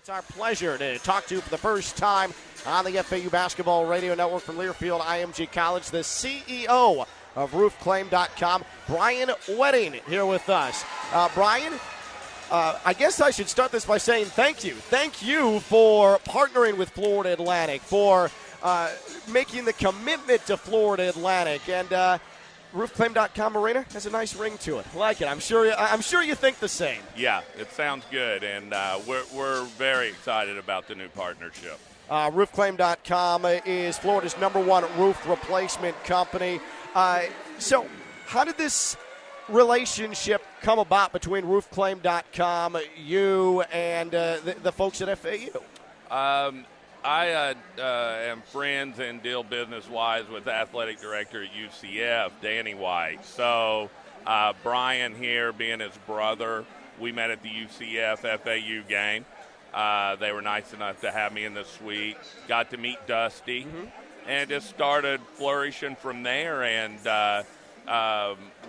It's our pleasure to talk to you for the first time on the FAU Basketball Radio Network from Learfield IMG College, the CEO of RoofClaim.com, Brian Wedding, here with us. Brian, I guess I should start this by saying thank you. Thank you for partnering with Florida Atlantic, for making the commitment to Florida Atlantic. And RoofClaim.com Arena has a nice ring to it. I like it. I'm sure you think the same. Yeah, it sounds good, and we're very excited about the new partnership. RoofClaim.com is Florida's #1 roof replacement company. So how did this relationship come about between RoofClaim.com, you, and the folks at FAU? I am friends and deal business-wise with the athletic director at UCF, Danny White. So Brian here, being his brother, we met at the UCF FAU game. They were nice enough to have me in the suite. Got to meet Dusty, and just started flourishing from there. And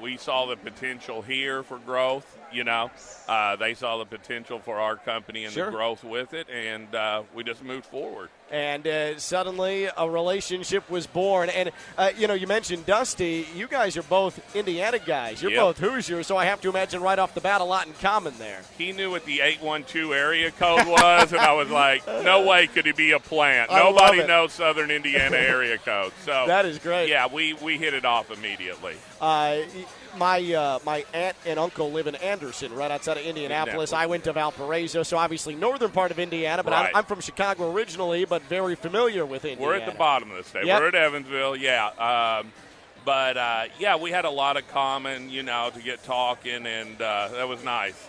we saw the potential here for growth. You know, they saw the potential for our company and the growth with it, and we just moved forward. And suddenly a relationship was born. And, you mentioned Dusty. You guys are both Indiana guys. You're both Hoosiers, so I have to imagine right off the bat a lot in common there. He knew what the 812 area code was, and I was like, no way could he be a plant. Nobody knows Southern Indiana area code. So that is great. Yeah, we hit it off immediately. My aunt and uncle live in Anderson, right outside of Indianapolis. I went to Valparaiso, so obviously northern part of Indiana, but I'm from Chicago originally, but very familiar with Indiana. We're at the bottom of the state. Yep. We're at Evansville, But we had a lot of common, to get talking, and that was nice.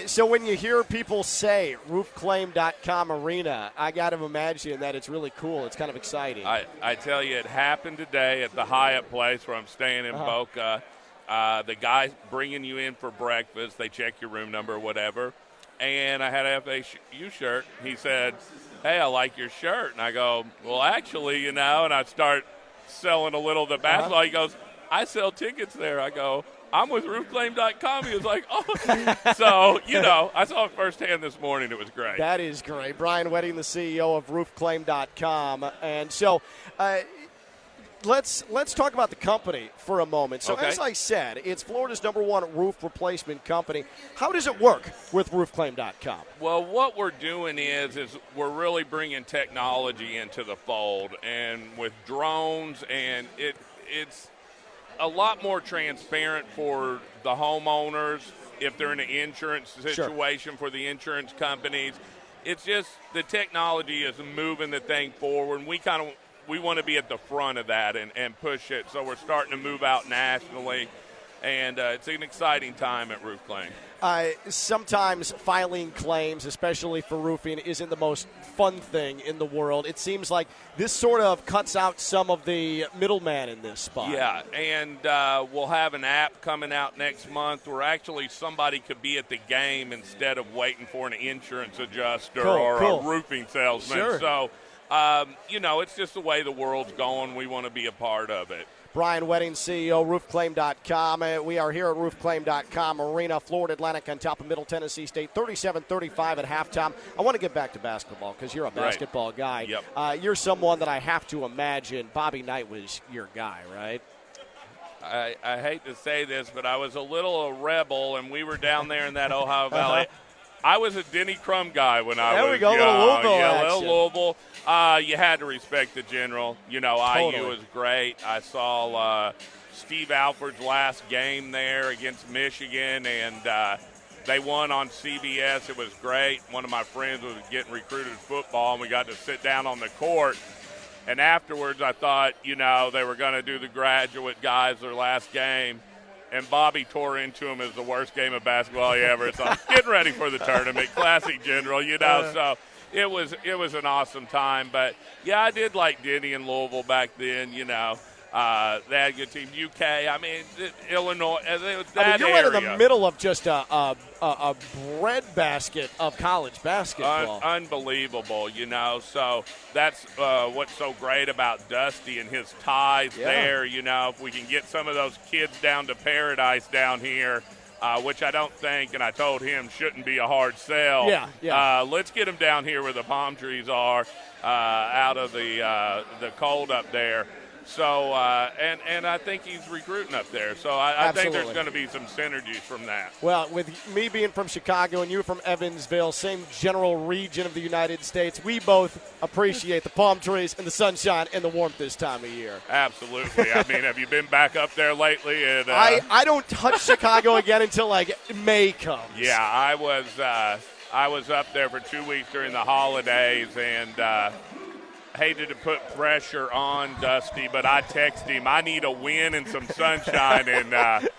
So when you hear people say RoofClaim.com Arena, I got to imagine that it's really cool. It's kind of exciting. I tell you, it happened today at the Hyatt place where I'm staying in Boca. The guy bringing you in for breakfast, they check your room number or whatever, and I had a FAU shirt. He said, hey, I like your shirt. And I go, well, actually, and I start selling a little of the basketball. He goes, I sell tickets there. I go, I'm with RoofClaim.com. He was like, oh. So, I saw it firsthand this morning. It was great. That is great. Brian Wedding, the CEO of RoofClaim.com. And so let's talk about the company for a moment. So as I said, it's Florida's #1 roof replacement company. How does it work with RoofClaim.com? Well, what we're doing is we're really bringing technology into the fold, and with drones, and it's a lot more transparent for the homeowners if they're in an insurance situation for the insurance companies. It's just the technology is moving the thing forward, and we want to be at the front of that and push it. So we're starting to move out nationally, and it's an exciting time at Roof Claim. Sometimes filing claims, especially for roofing, isn't the most fun thing in the world. It seems like this sort of cuts out some of the middleman in this spot. Yeah, and we'll have an app coming out next month where actually somebody could be at the game instead of waiting for an insurance adjuster or a roofing salesman. Sure. So, it's just the way the world's going. We want to be a part of it. Brian Wedding, CEO, RoofClaim.com. We are here at RoofClaim.com Arena, Florida Atlantic on top of Middle Tennessee State, 37-35 at halftime. I want to get back to basketball because you're a basketball guy. Yep. You're someone that I have to imagine Bobby Knight was your guy, right? I hate to say this, but I was a little rebel, and we were down there in that Ohio Valley. I was a Denny Crum guy when I was young. There we go, little Louisville action. Little Louisville. You had to respect the general. Totally. IU was great. I saw Steve Alford's last game there against Michigan, and they won on CBS. It was great. One of my friends was getting recruited to football, and we got to sit down on the court. And afterwards, I thought, they were going to do the graduate guys their last game. And Bobby tore into him as the worst game of basketball he ever saw. Getting ready for the tournament, classic general, So it was an awesome time. But yeah, I did like Denny and Louisville back then. They had good teams. UK, Illinois. You're right in the middle of just a breadbasket of college basketball. Unbelievable, So that's what's so great about Dusty and his ties there. If we can get some of those kids down to Paradise down here, which I don't think, and I told him, shouldn't be a hard sell. Yeah. Let's get him down here where the palm trees are, out of the cold up there. So, and I think he's recruiting up there. So I think there's going to be some synergies from that. Well, with me being from Chicago and you from Evansville, same general region of the United States, we both appreciate the palm trees and the sunshine and the warmth this time of year. Absolutely. I mean, have you been back up there lately? And, I don't touch Chicago again until, like, May comes. Yeah, I was up there for 2 weeks during the holidays, and hated to put pressure on Dusty, but I texted him, I need a win and some sunshine, and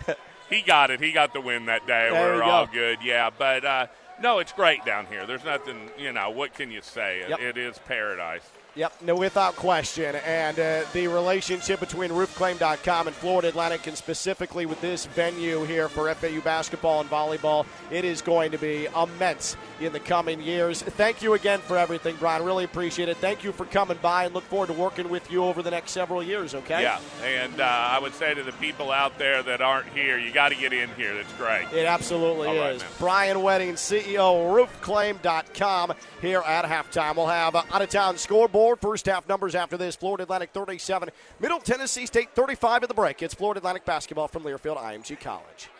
he got it. He got the win that day. We're all good. Yeah, but no, it's great down here. There's nothing, what can you say? Yep. It is paradise. Yep, no, without question. And the relationship between roofclaim.com and Florida Atlantic, and specifically with this venue here for FAU basketball and volleyball, it is going to be immense in the coming years. Thank you again for everything, Brian. Really appreciate it. Thank you for coming by, and look forward to working with you over the next several years, okay? Yeah, and I would say to the people out there that aren't here, you got to get in here. That's great. It absolutely is. Right, Brian Wedding, CEO, roofclaim.com, here at halftime. We'll have out-of-town scoreboard. First half numbers after this. Florida Atlantic 37, Middle Tennessee State 35 at the break. It's Florida Atlantic basketball from Learfield IMG College.